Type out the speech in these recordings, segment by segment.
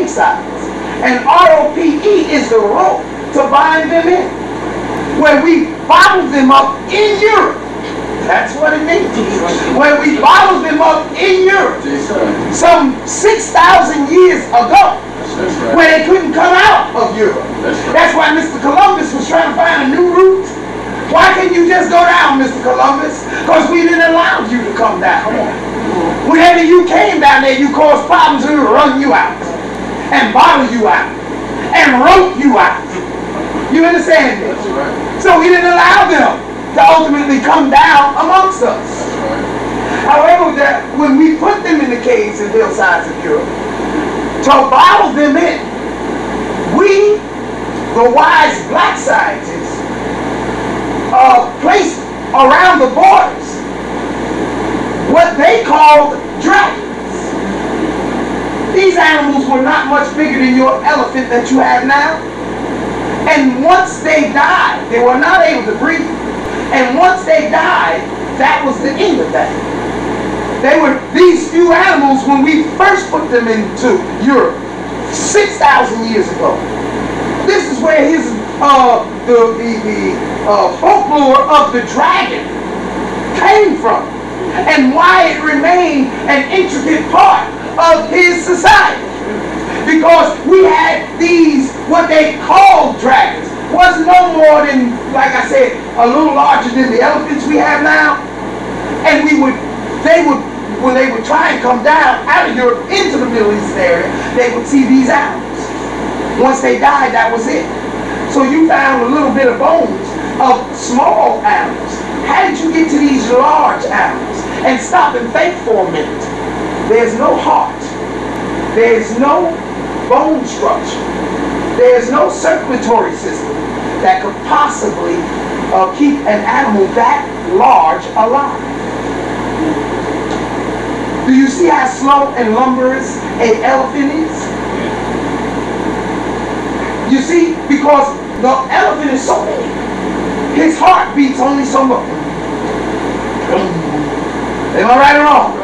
king size. And ROPE is the rope to bind them in. When we bottled them up in Europe, that's what it means. When we bottled them up in Europe, some 6,000 years ago, when they couldn't come out of Europe. That's why Mr. Columbus was trying to find a new route. Why can't you just go down, Mr. Columbus? Because we didn't allow you to come down. Whenever you came down there, you caused problems. We would run you out and bottle you out and rope you out. You understand this? So we didn't allow them to ultimately come down amongst us. However, when we put them in the caves and hillsides of Europe, to bottle them in, we, the wise black scientists, placed around the borders what they called dragons. These animals were not much bigger than your elephant that you have now. And once they died, they were not able to breathe. And once they died, that was the end of that. They were these few animals when we first put them into Europe 6,000 years ago. This is where his folklore of the dragon came from, and why it remained an intricate part of his society. Because we had these, what they called dragons, was no more than, like I said, a little larger than the elephants we have now. And when they would try and come down out of Europe into the Middle East area, they would see these animals. Once they died, that was it. So you found a little bit of bones of small animals. How did you get to these large animals? And stop and think for a minute. There's no heart. There's no bone structure. There's no circulatory system that could possibly keep an animal that large alive. Do you see how slow and lumberous an elephant is? You see, because the elephant is so big, his heart beats only so much. Am I right or wrong?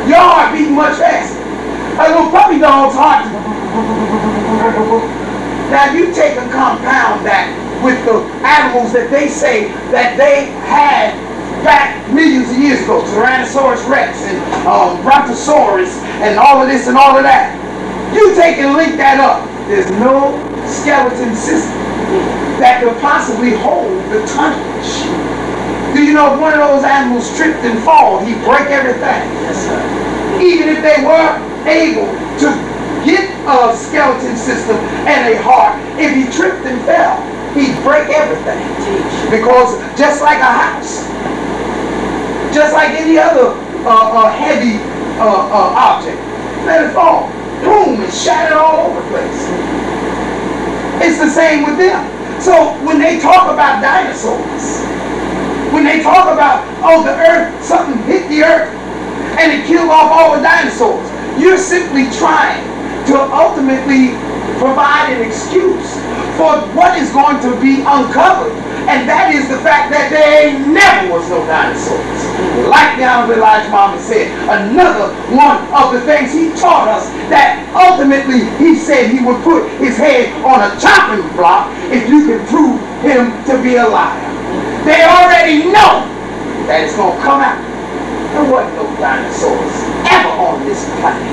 Your heart beats much faster. A little puppy dog's heart. Now you take and compound that with the animals that they say that they had back millions of years ago, Tyrannosaurus Rex and Brontosaurus and all of this and all of that. You take and link that up. There's no skeleton system that could possibly hold the tonnage. Do you know if one of those animals tripped and fall, he'd break everything? Yes, sir. Even if they were able to get a skeleton system and a heart, if he tripped and fell, he'd break everything. Because just like a house, just like any other heavy object, let it fall. Boom, it's shattered all over the place. It's the same with them. So when they talk about dinosaurs, when they talk about, oh, the earth, something hit the earth and it killed off all the dinosaurs, you're simply trying to ultimately provide an excuse for what is going to be uncovered. And that is the fact that there never was no dinosaurs. Like the Honorable Elijah Muhammad said, another one of the things he taught us, that ultimately he said he would put his head on a chopping block if you could prove him to be a liar. They already know that it's going to come out. There wasn't no dinosaurs ever on this planet.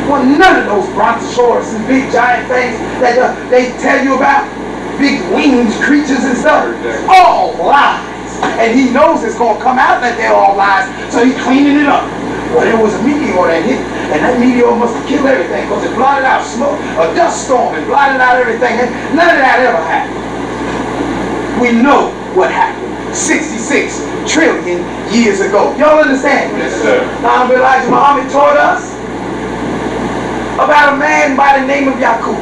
Well, none of those brontosaurus and big giant things that they tell you about, big winged creatures and stuff, all lies. And he knows it's going to come out that they're all lies, so he's cleaning it up. Well, there was a meteor that hit, and that meteor must have killed everything because it blotted out smoke, a dust storm, and blotted out everything. And none of that ever happened. We know what happened 66 trillion years ago. Y'all understand? Yes, sir. Now, Elijah Muhammad taught us about a man by the name of Yaqub,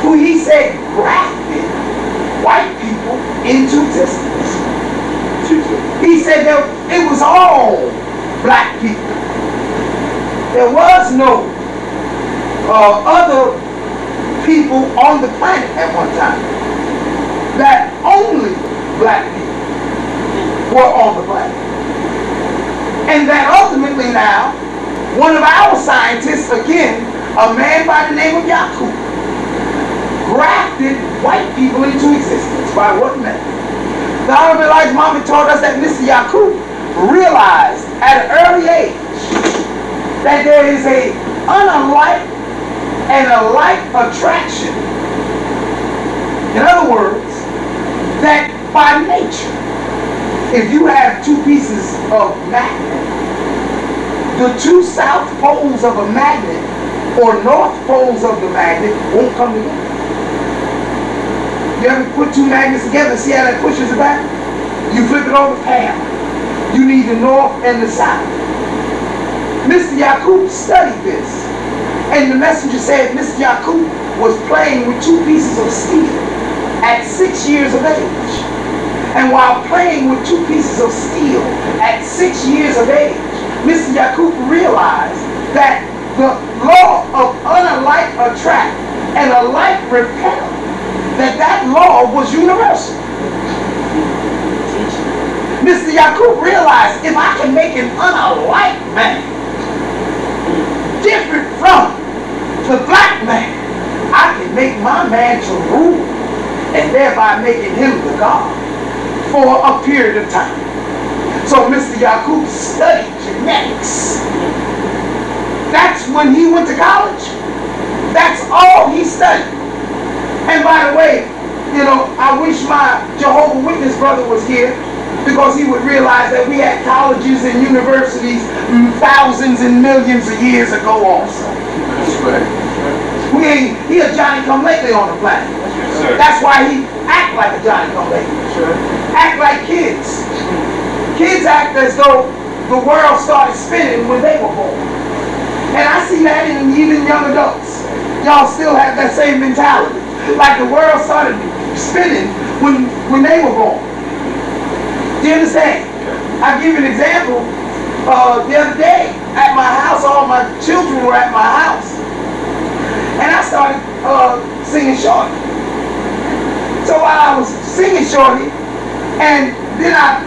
who he said grafted white people into existence. He said that it was all black people. There was no other people on the planet at one time. That only black people were on the planet. And that ultimately now, one of our scientists, again, a man by the name of Yakub grafted white people into existence. By what method? The Honorable Elijah Muhammad taught us that Mr. Yakub realized at an early age that there is a unlike and a like attraction. In other words, that by nature, if you have two pieces of magnet, the two south poles of a magnet or north poles of the magnet won't come together. You ever put two magnets together, see how that pushes it back? You flip it over, bam. You need the north and the south. Mr. Yakub studied this. And the messenger said Mr. Yakub was playing with two pieces of steel at 6 years of age. And while playing with two pieces of steel at 6 years of age, Mr. Yakub realized that the law of unlike attract and alike repel, that law was universal. Mr. Yakub realized if I can make an unlike man different from the black man, I can make my man to rule and thereby making him the God for a period of time. So Mr. Yakub studied genetics. That's when he went to college. That's all he studied. And by the way, you know, I wish my Jehovah's Witness brother was here, because he would realize that we had colleges and universities thousands and millions of years ago also. That's right. He a Johnny-come-lately on the planet. Yes, that's why he act like a Johnny-come-lately. Sure. Act like kids. Kids act as though the world started spinning when they were born. And I see that in even young adults. Y'all still have that same mentality. Like the world started spinning when they were born. Do you understand? I'll give you an example. The other day at my house, all my children were at my house. And I started singing Shorty. So while I was singing Shorty, and then I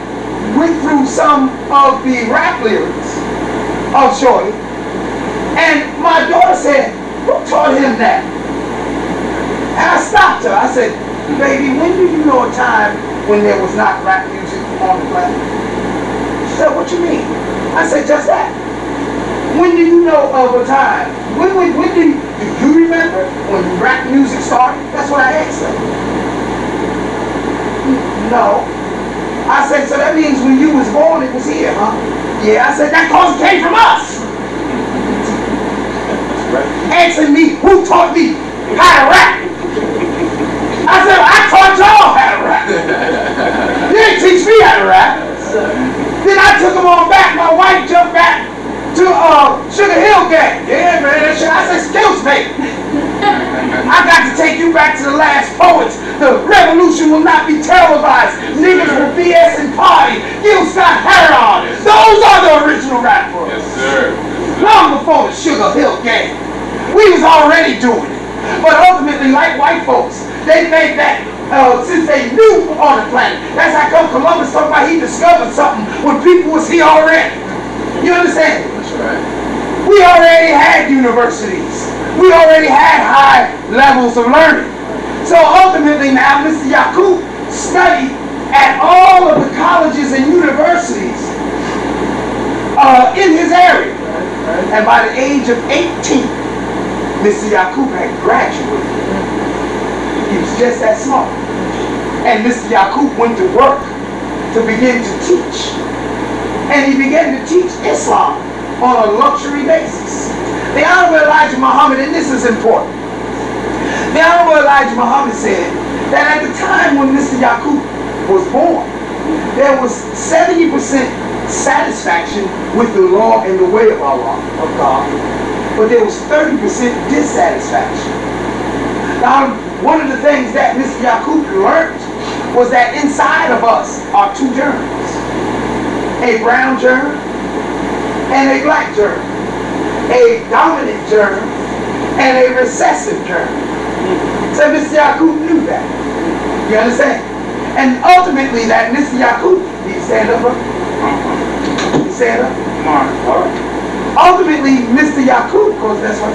went through some of the rap lyrics of Shorty, and my daughter said, "Who taught him that?" And I stopped her. I said, "Baby, when did you know a time when there was not rap music on the planet?" She said, "What you mean?" I said, "Just that. When do you know of a time? Do you remember when rap music started?" That's what I asked her. "No." I said, "So that means when you was born it was here, huh?" "Yeah." I said, "That cause it came from us." Asking me who taught me how to rap. I said, "I taught y'all how to rap. You didn't teach me how to rap." Then I took them on back. My wife jumped back to Sugar Hill Gang. "Yeah, man, that shit." I said, "Excuse me. I got to take you back to the last poets. The revolution will not be televised. Niggas will BS and party. You'll stop heroin. Those are the original rap poets." Yes, sir. Long before the Sugar Hill Gang. We was already doing it. But ultimately, like white folks, they made that since they knew on the planet. That's how come Columbus talked about he discovered something when people was here already. You understand? That's right. We already had universities. We already had high levels of learning. So ultimately now, Mr. Yakub studied at all of the colleges and universities in his area. And by the age of 18, Mr. Yakub had graduated. He was just that smart. And Mr. Yakub went to work to begin to teach. And he began to teach Islam on a luxury basis. The Honorable Elijah Muhammad, and this is important, the Honorable Elijah Muhammad said that at the time when Mr. Yakub was born, there was 70% satisfaction with the law and the way of Allah, of God, but there was 30% dissatisfaction. Now, one of the things that Mr. Yakub learned was that inside of us are two germs, a brown germ and a black germ, a dominant germ and a recessive germ. So Mr. Yakub knew that. You understand? And ultimately that Mr. Yakub, did you stand up, bro? You stand up? Come on. All right. Ultimately, Mr. Yakub, because that's what